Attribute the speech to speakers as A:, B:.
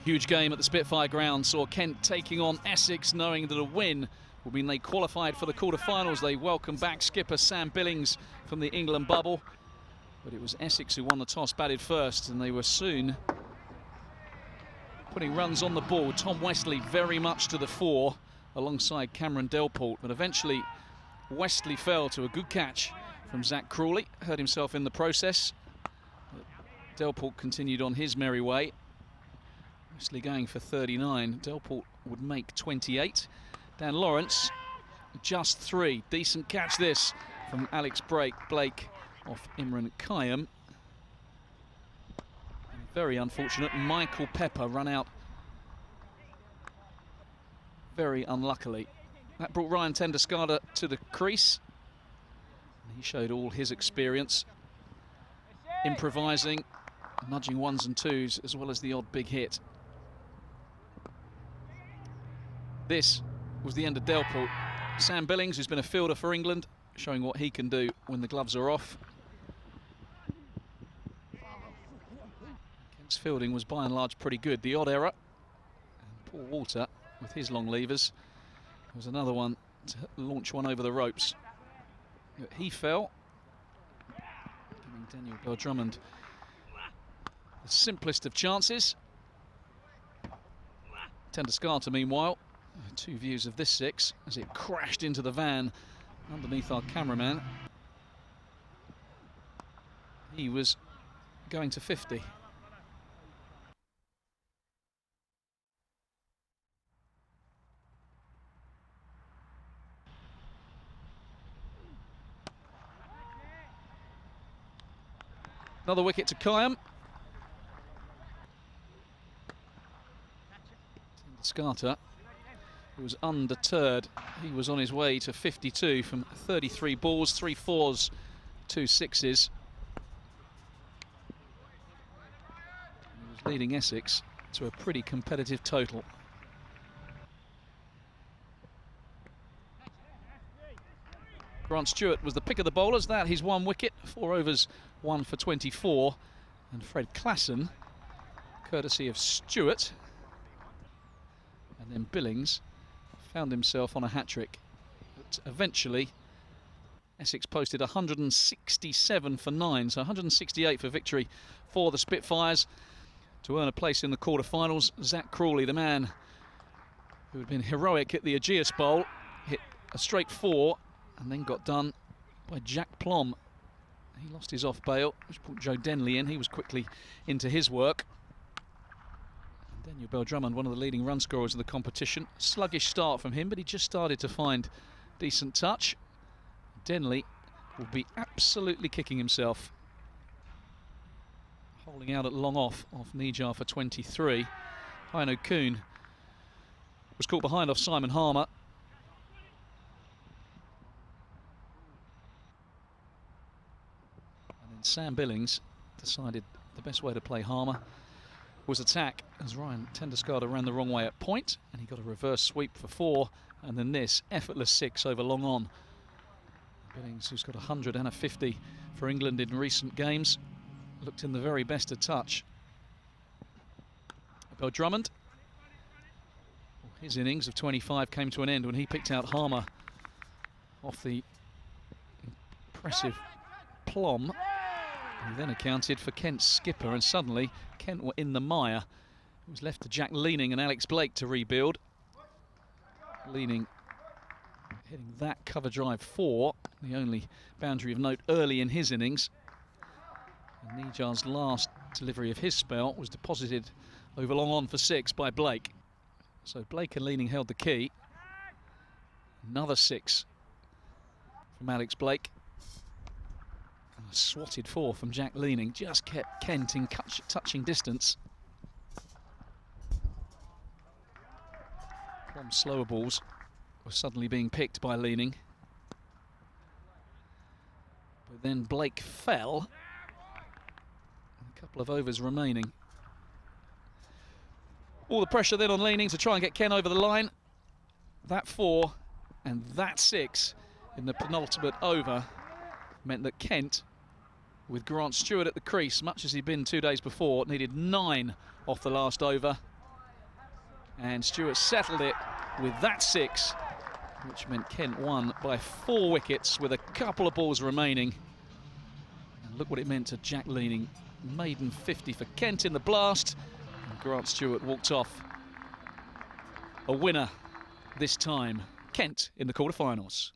A: Huge game at the Spitfire ground saw Kent taking on Essex, knowing that a win will mean they qualified for the quarter-finals. They welcome back skipper Sam Billings from the England bubble. But it was Essex who won the toss, batted first, and they were soon putting runs on the board. Tom Westley very much to the fore alongside Cameron Delport, but eventually Westley fell to a good catch from Zach Crawley, hurt himself in the process. But Delport continued on his merry way. Westley going for 39. Delport would make 28. Dan Lawrence just 3. Decent catch this from Alex Blake off Imran Kayum. Very unfortunate. Michael Pepper run out very unluckily. That brought Ryan Tendescarter to the crease. He showed all his experience, improvising, nudging ones and twos, as well as the odd big hit. This was the end of Delport. Sam Billings, who's been a fielder for England, showing what he can do when the gloves are off. Kent's fielding was by and large pretty good. The odd error, and Paul Walter with his long levers was another one to launch one over the ropes. He fell, giving Daniel Bell-Drummond the simplest of chances. Tendescarter, meanwhile, 2 views of this 6 as it crashed into the van underneath our cameraman. He was going to 50. Another wicket to Kayum. Tendescarter, who was undeterred, he was on his way to 52 from 33 balls, 3 4s, 2 6s. He was leading Essex to a pretty competitive total. Grant Stewart was the pick of the bowlers. That his 1 wicket, 4 overs, 1 for 24. And Fred Klassen, courtesy of Stewart. And then Billings found himself on a hat-trick. But eventually, Essex posted 167 for 9, so 168 for victory for the Spitfires to earn a place in the quarter-finals. Zach Crawley, the man who had been heroic at the Aegeus Bowl, hit a straight 4 and then got done by Jack Plom. He lost his off bail, which brought Joe Denley in. He was quickly into his work. And Daniel Bell-Drummond, one of the leading run scorers of the competition. Sluggish start from him, but he just started to find decent touch. Denley will be absolutely kicking himself. Holding out at long off Nijar for 23. Heino Kuhn was caught behind off Simon Harmer. Sam Billings decided the best way to play Harmer was attack, as Ryan Tendescarter ran the wrong way at point, and he got a reverse sweep for 4, and then this effortless 6 over long on. Billings, who's got 100 and a 50 for England in recent games, looked in the very best of touch. Bell-Drummond, his innings of 25 came to an end when he picked out Harmer off the impressive Plom. He then accounted for Kent's skipper, and suddenly Kent were in the mire. It was left to Jack Leaning and Alex Blake to rebuild. Leaning hitting that cover drive 4, the only boundary of note early in his innings. And Nijar's last delivery of his spell was deposited over long on for 6 by Blake. So Blake and Leaning held the key. Another 6 from Alex Blake. A swatted 4 from Jack Leaning, just kept Kent in touching distance. Plum's slower balls were suddenly being picked by Leaning. But then Blake fell. A couple of overs remaining. All the pressure then on Leaning to try and get Ken over the line. That 4 and that 6 in the penultimate over meant that Kent, with Grant Stewart at the crease, much as he'd been 2 days before, needed 9 off the last over. And Stewart settled it with that 6, which meant Kent won by 4 wickets with a couple of balls remaining. And look what it meant to Jack Leaning. Maiden 50 for Kent in the blast. And Grant Stewart walked off a winner this time. Kent in the quarterfinals.